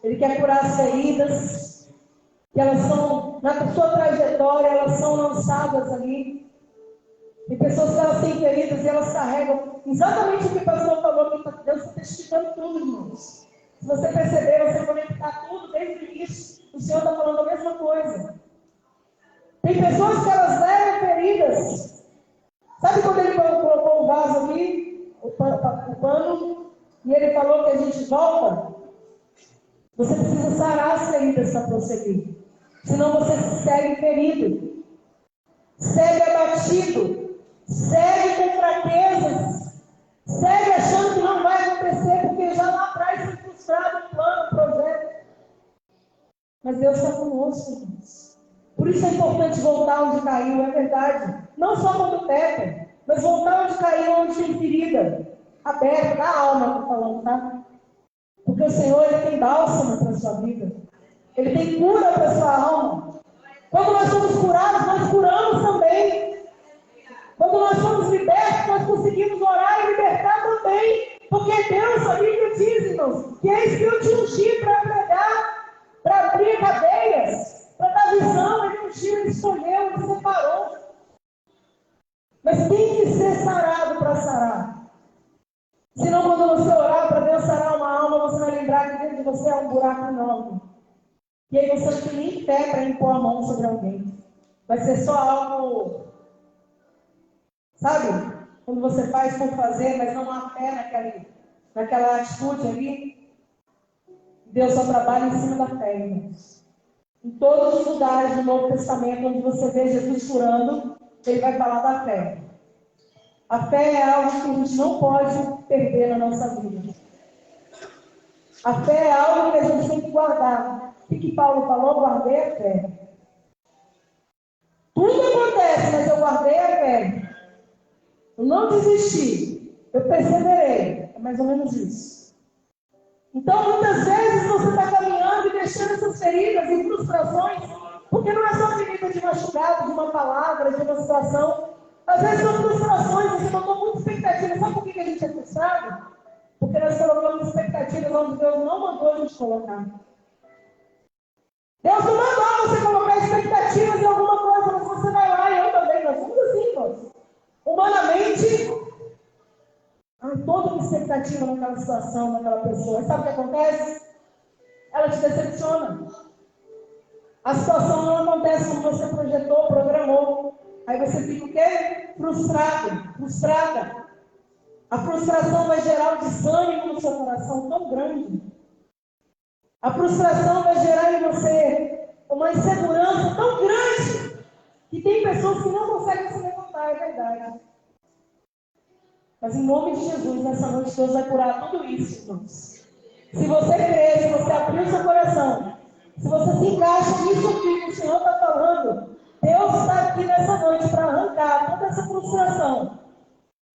Ele quer curar as feridas, que elas são, na sua trajetória, elas são lançadas ali. Tem pessoas que elas têm feridas e elas carregam exatamente o que o pastor falou, que Deus está testificando tudo, irmãos. Se você perceber, você conectar tudo desde o início, o Senhor está falando a mesma coisa. Tem pessoas que elas levam feridas. Sabe quando ele colocou o vaso aqui, o pano, e ele falou que a gente volta? Você precisa sarar as feridas para prosseguir. Senão você segue ferido, segue abatido, segue com fraquezas, segue achando que não vai acontecer, porque já lá atrás foi frustrado o plano, o projeto. Mas Deus está conosco, irmãos. Por isso é importante voltar onde caiu, é verdade. Não só quando peca, mas voltar onde caiu, onde tem ferida aberta, da alma, estou falando, tá? Porque o Senhor, Ele tem bálsamo para a sua vida. Ele tem cura para a sua alma. Quando nós somos curados, nós curamos também. Quando nós somos libertos, nós conseguimos orar e libertar também. Porque Deus, a Bíblia diz, irmãos, que eis que eu te ungi para pregar, para abrir cadeias, para dar visão. Ele ungiu, Ele escolheu, Ele separou. Mas tem que ser sarado para sarar. Senão, quando você orar para Deus sarar uma alma, você vai lembrar que dentro de você é um buraco enorme. E aí você não tem nem fé para impor a mão sobre alguém. Vai ser só algo, sabe? Quando você faz por fazer, mas não há fé naquela atitude ali. Deus só trabalha em cima da fé, irmãos. Em todos os lugares do Novo Testamento, onde você vê Jesus curando, Ele vai falar da fé. A fé é algo que a gente não pode perder na nossa vida. A fé é algo que a gente tem que guardar. O que Paulo falou? Guardei a fé. Tudo acontece, mas eu guardei a fé. Eu não desisti. Eu perseverei. É mais ou menos isso. Então, muitas vezes você está caminhando e deixando essas feridas e frustrações, porque não é só ferida de machucado, de uma palavra, de uma situação. Às vezes são frustrações, você botou muita expectativa. Sabe por que a gente é frustrado? Porque nós colocamos expectativas onde Deus não mandou a gente colocar. Deus não mandou você colocar expectativas em alguma coisa, mas você vai lá e eu também. Nós somos assim, irmãos. Humanamente, há toda uma expectativa naquela situação, naquela pessoa. E sabe o que acontece? Ela te decepciona. A situação não acontece como você projetou, programou. Aí você fica o quê? Frustrada. A frustração vai gerar um desânimo no seu coração tão grande. A frustração vai gerar em você uma insegurança tão grande que tem pessoas que não conseguem se levantar, é verdade. Mas em nome de Jesus, nessa noite, Deus vai curar tudo isso, irmãos. Se você crer, se você abrir o seu coração, se você se encaixa nisso que o Senhor está falando, Deus está aqui nessa noite para arrancar toda essa frustração,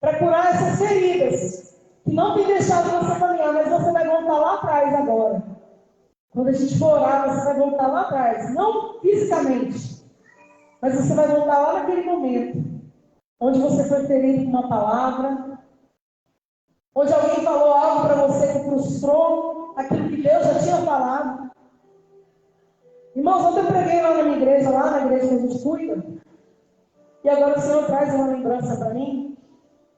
para curar essas feridas, que não tem deixado você caminhar, mas você vai voltar lá atrás agora. Quando a gente for orar, você vai voltar lá atrás, não fisicamente, mas você vai voltar lá naquele momento, onde você foi ferido com uma palavra, onde alguém falou algo para você que frustrou aquilo que Deus já tinha falado. Irmãos, ontem eu preguei lá na minha igreja, lá na igreja que a gente cuida, e agora o Senhor traz uma lembrança para mim.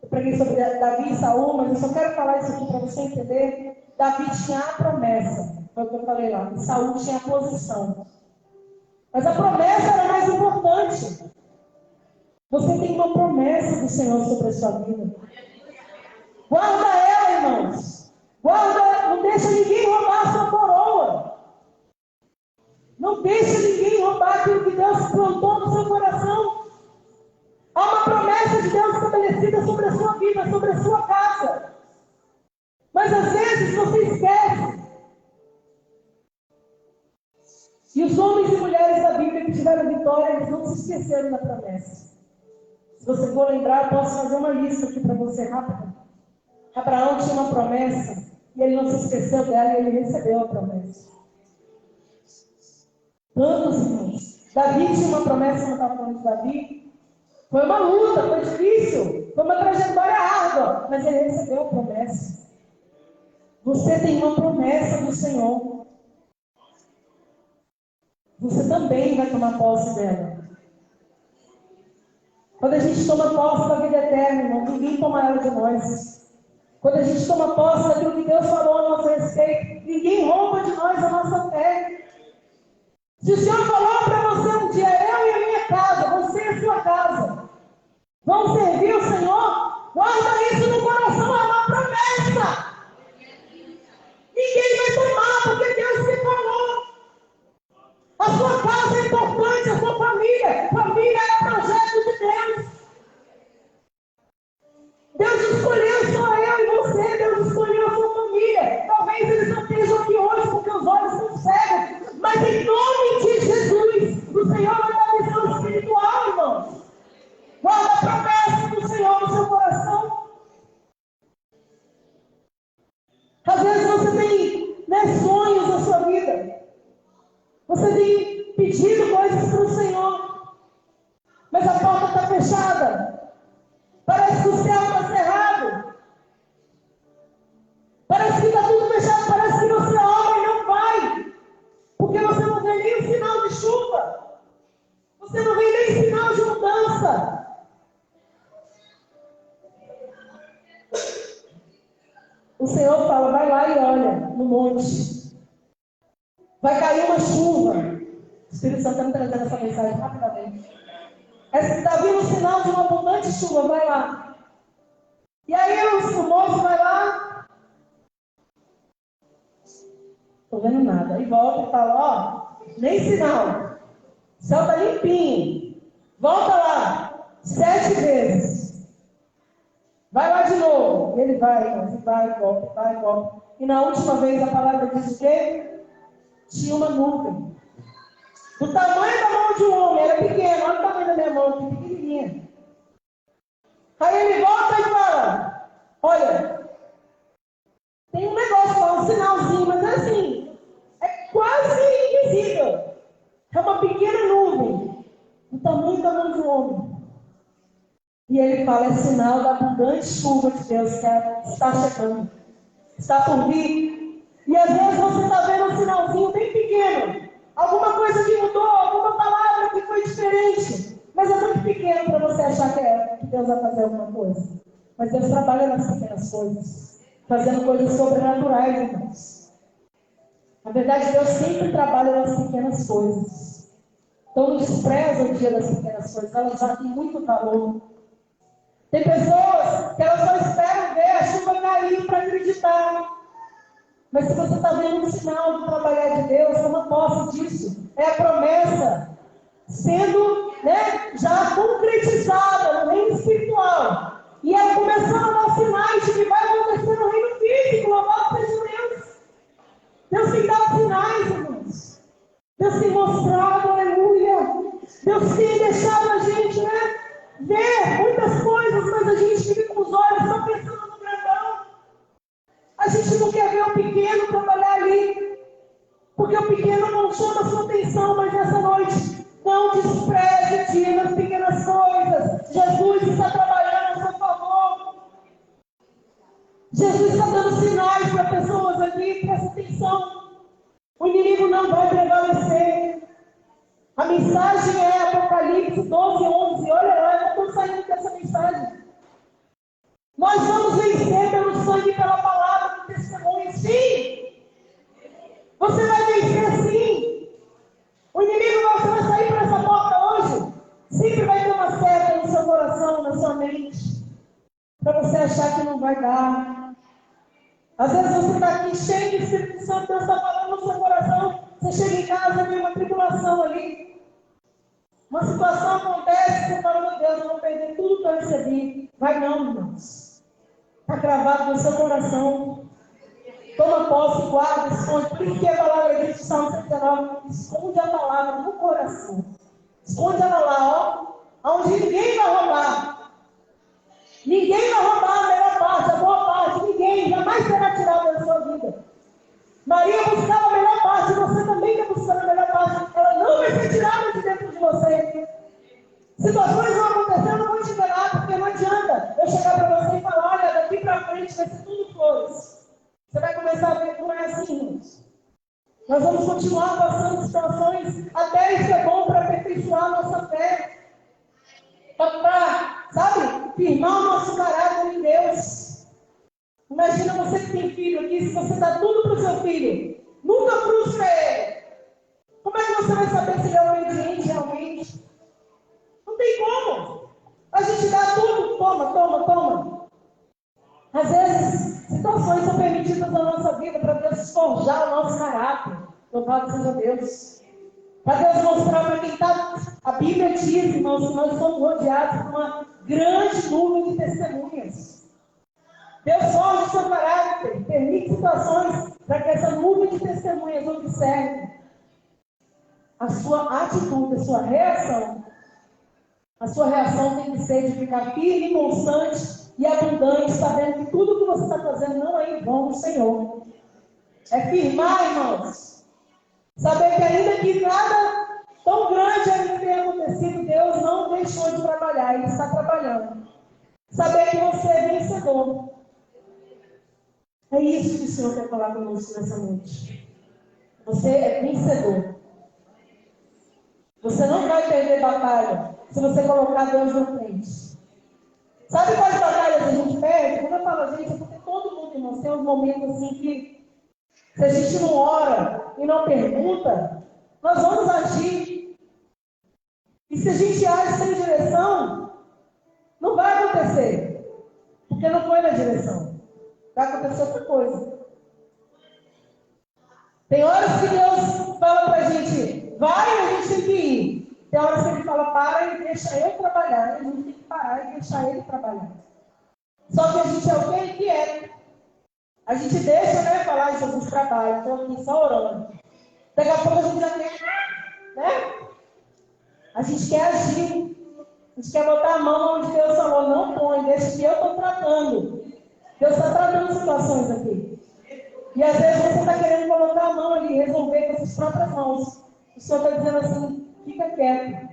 Eu preguei sobre Davi e Saul, mas eu só quero falar isso aqui para você entender. Davi tinha a promessa, foi o que eu falei lá, e Saul tinha a posição. Mas a promessa era mais importante. Você tem uma promessa do Senhor sobre a sua vida. Guarda ela, irmãos. Guarda, não deixa ninguém roubar a sua coroa. Não deixa ninguém roubar aquilo que Deus plantou no seu coração. Há uma promessa de Deus estabelecida sobre a sua vida, sobre a sua casa. Mas às vezes você esquece. E os homens e mulheres da Bíblia que tiveram vitória, eles não se esqueceram da promessa. Se você for lembrar, eu posso fazer uma lista aqui para você rápida. Abraão tinha uma promessa e ele não se esqueceu dela e ele recebeu a promessa. Tantos irmãos. Davi tinha uma promessa, não estava falando de Davi. Foi uma luta, foi difícil, foi uma trajetória árdua, mas ele recebeu a promessa. Você tem uma promessa do Senhor. Você também vai tomar posse dela. Quando a gente toma posse da vida eterna, irmão, ninguém toma ela de nós. Quando a gente toma posse daquilo que Deus falou a nosso respeito, ninguém rouba de nós a nossa fé. Se o Senhor falou para você um dia, eu e a minha casa, você e a sua casa, vão servir o Senhor, guarda isso no coração, é uma promessa. Ninguém vai tomar, porque Deus se falou. A sua casa é importante, a sua família. Família é projeto de Deus. Deus escolheu só eu e você. Deus escolheu a sua família. Talvez eles não estejam aqui hoje porque os olhos são cegos. Mas em nome de Jesus, o Senhor vai dar visão espiritual, irmãos. Guarda a promessa do Senhor no seu coração. Às vezes você tem sonhos na sua vida. Você tem pedido coisas para o Senhor, mas a porta está fechada. Parece que o céu está cerrado. Parece que está tudo fechado. Parece que você ora e não vai. Porque você não vê nem o sinal de chuva. Você não vê nem sinal de mudança. O Senhor fala, vai lá e olha no monte. Vai cair uma chuva. O Espírito Santo está me trazendo essa mensagem rapidamente. Está vindo o sinal de uma abundante chuva, vai lá. E aí o moço vai lá. Estou vendo nada. Aí volta e fala, ó, nem sinal. O céu está limpinho. Volta lá. 7 vezes. Vai lá de novo. E ele vai, volta, vai, volta. E na última vez a palavra diz o quê? Tinha uma nuvem. Do tamanho da mão de um homem, era pequeno, olha o tamanho da minha mão, que pequenininha. Aí ele volta e fala, olha, tem um negócio lá, um sinalzinho, mas é assim, é quase invisível. É uma pequena nuvem, do tamanho da mão de um homem. E ele fala, é sinal da abundante chuva de Deus que está chegando, está por vir. E às vezes você está vendo um sinalzinho bem pequeno. Alguma coisa que mudou, alguma palavra que foi diferente. Mas é muito pequeno para você achar que Deus vai fazer alguma coisa. Mas Deus trabalha nas pequenas coisas. Fazendo coisas sobrenaturais, irmãos. Na verdade, Deus sempre trabalha nas pequenas coisas. Então não despreza o dia das pequenas coisas. Elas já têm muito valor. Tem pessoas que elas só esperam ver a chuva cair para acreditar. Mas se você está vendo um sinal do trabalhar de Deus, toma posse disso. É a promessa sendo já concretizada no reino espiritual. E é começando a dar sinais de que vai acontecer no reino físico. Louvado seja Deus. Deus tem dado sinais, irmãos. Deus tem mostrado, aleluia. Deus tem deixado a gente ver muitas coisas, mas a gente fica com os olhos só pensando no grandão. A gente não quer ver o pequeno trabalhar ali, porque o pequeno não chama a sua atenção, mas nessa noite, não despreze o dia das pequenas coisas. Jesus está trabalhando a seu favor. Jesus está dando sinais para pessoas aqui, presta atenção. O inimigo não vai prevalecer. A mensagem é Apocalipse 12, 11. Olha lá, eu não estou saindo dessa mensagem. Nós vamos vencer pelo sangue e pela palavra do testemunho, sim. Você vai vencer, sim. O inimigo, você vai sair por essa porta hoje, sempre vai ter uma seta no seu vai dar. Às vezes você está aqui cheio de Espírito Santo, Deus está falando no seu coração, você chega em casa e vem uma tribulação ali. Uma situação acontece, você fala, meu Deus, eu vou perder tudo que eu recebi. Vai não, irmãos. Está gravado no seu coração. Toma posse, guarda, esconde. Por isso que a palavra diz, Salmo 119, esconde a palavra no coração. Esconde ela lá, ó, onde ninguém vai roubar. Ninguém vai roubar a melhor parte, a boa parte. Ninguém jamais será tirado da sua vida. Maria buscava a melhor parte, você também está buscando a melhor parte. Ela não vai ser tirada de dentro de você. Situações vão acontecer, eu não vou te enganar, porque não adianta eu chegar para você e falar, olha, daqui para frente vai ser tudo flores. Você vai começar a ver que não é assim, irmãos. Nós vamos continuar passando situações até isso é bom para aperfeiçoar a nossa fé. Para, sabe, firmar o nosso caráter em Deus. Imagina você que tem filho aqui, se você dá tudo para o seu filho, nunca frustra ele. Como é que você vai saber se ele é obediente realmente? Não tem como. A gente dá tudo, toma. Às vezes, situações são permitidas na nossa vida para Deus forjar o nosso caráter. Louvado seja Deus. Para Deus mostrar para quem está. A Bíblia diz, irmãos, que nós somos rodeados por uma grande nuvem de testemunhas. Deus forja o seu caráter, permite situações para que essa nuvem de testemunhas observe a sua atitude, a sua reação. A sua reação tem que ser de ficar firme, constante e abundante, sabendo que tudo que você está fazendo não é em vão do Senhor. É firmar, irmãos. Saber que ainda que nada tão grande ainda tenha acontecido, Deus não deixou de trabalhar, Ele está trabalhando. Saber que você é vencedor. É isso que o Senhor quer falar conosco nessa noite. Você é vencedor. Você não vai perder batalha se você colocar Deus na frente. Sabe quais batalhas a gente perde? Quando eu falo a gente, é porque todo mundo, irmãos, tem uns momentos assim que, se a gente não ora e não pergunta, nós vamos agir. E se a gente age sem direção, não vai acontecer. Porque não foi na direção. Vai acontecer outra coisa. Tem horas que Deus fala pra gente, vai e a gente tem que ir. Tem horas que Ele fala, para e deixa eu trabalhar. A gente tem que parar e deixar Ele trabalhar. Só que a gente é o que Ele quer. A gente deixa, né, falar, Jesus trabalha, estou aqui só orando. Daqui a pouco a gente já tem, né? A gente quer agir. A gente quer botar a mão onde Deus falou, não põe, deixa que eu estou tratando. Deus está tratando situações aqui. E às vezes você está querendo colocar a mão ali, resolver com as suas próprias mãos. O Senhor está dizendo assim, fica quieto.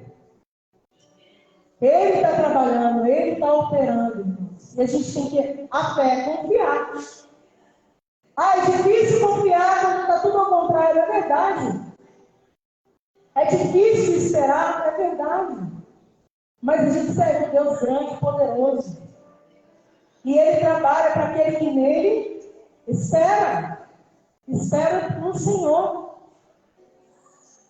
Ele está trabalhando, Ele está operando. E a gente tem que, a fé, confiar. É difícil confiar quando está tudo ao contrário, é verdade. É difícil esperar, é verdade. Mas a gente serve um Deus grande e poderoso. E Ele trabalha para aquele que nele espera. Espera no Senhor.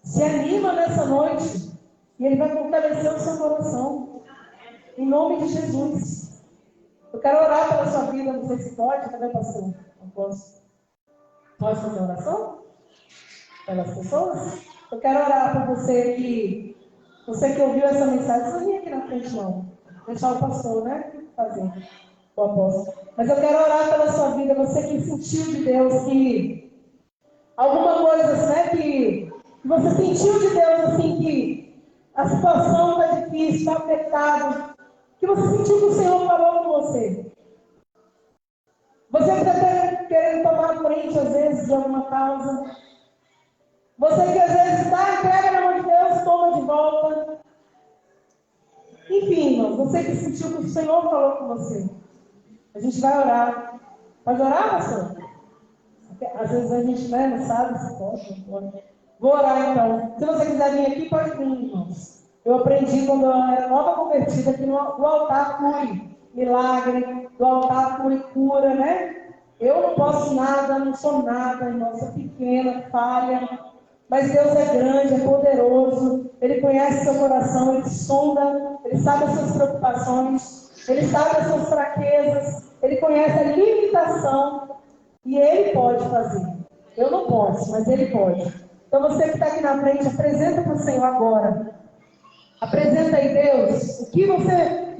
Se anima nessa noite. E Ele vai fortalecer o seu coração. Em nome de Jesus. Eu quero orar pela sua vida, não sei se pode, cadê o pastor? Não posso. Pode fazer oração? Pelas pessoas? Eu quero orar por você que ouviu essa mensagem. Não vinha aqui na frente, não. Deixar o pastor, né? Fazer. O apóstolo. Mas eu quero orar pela sua vida. Você que sentiu de Deus que alguma coisa, né? Que você sentiu de Deus assim que a situação está difícil, está apertada. Que você sentiu que o Senhor falou com você. Você que está querendo tomar a frente, às vezes, de alguma causa. Você que, às vezes, entrega na mão de Deus, toma de volta. Enfim, irmãos, você que sentiu que o Senhor falou com você. A gente vai orar. Pode orar, pastor? Às vezes a gente não sabe se pode, não pode. Vou orar, então. Se você quiser vir aqui, pode vir, irmãos. Eu aprendi quando eu era nova convertida que no altar flui milagre, do altar flui cura, né? Eu não posso nada, não sou nada, irmão, sou pequena, falha. Mas Deus é grande, é poderoso. Ele conhece seu coração, Ele sonda, Ele sabe as suas preocupações, Ele sabe as suas fraquezas. Ele conhece a limitação e Ele pode fazer. Eu não posso, mas Ele pode. Então você que está aqui na frente, apresenta para o Senhor agora. Apresenta aí, Deus, o que você,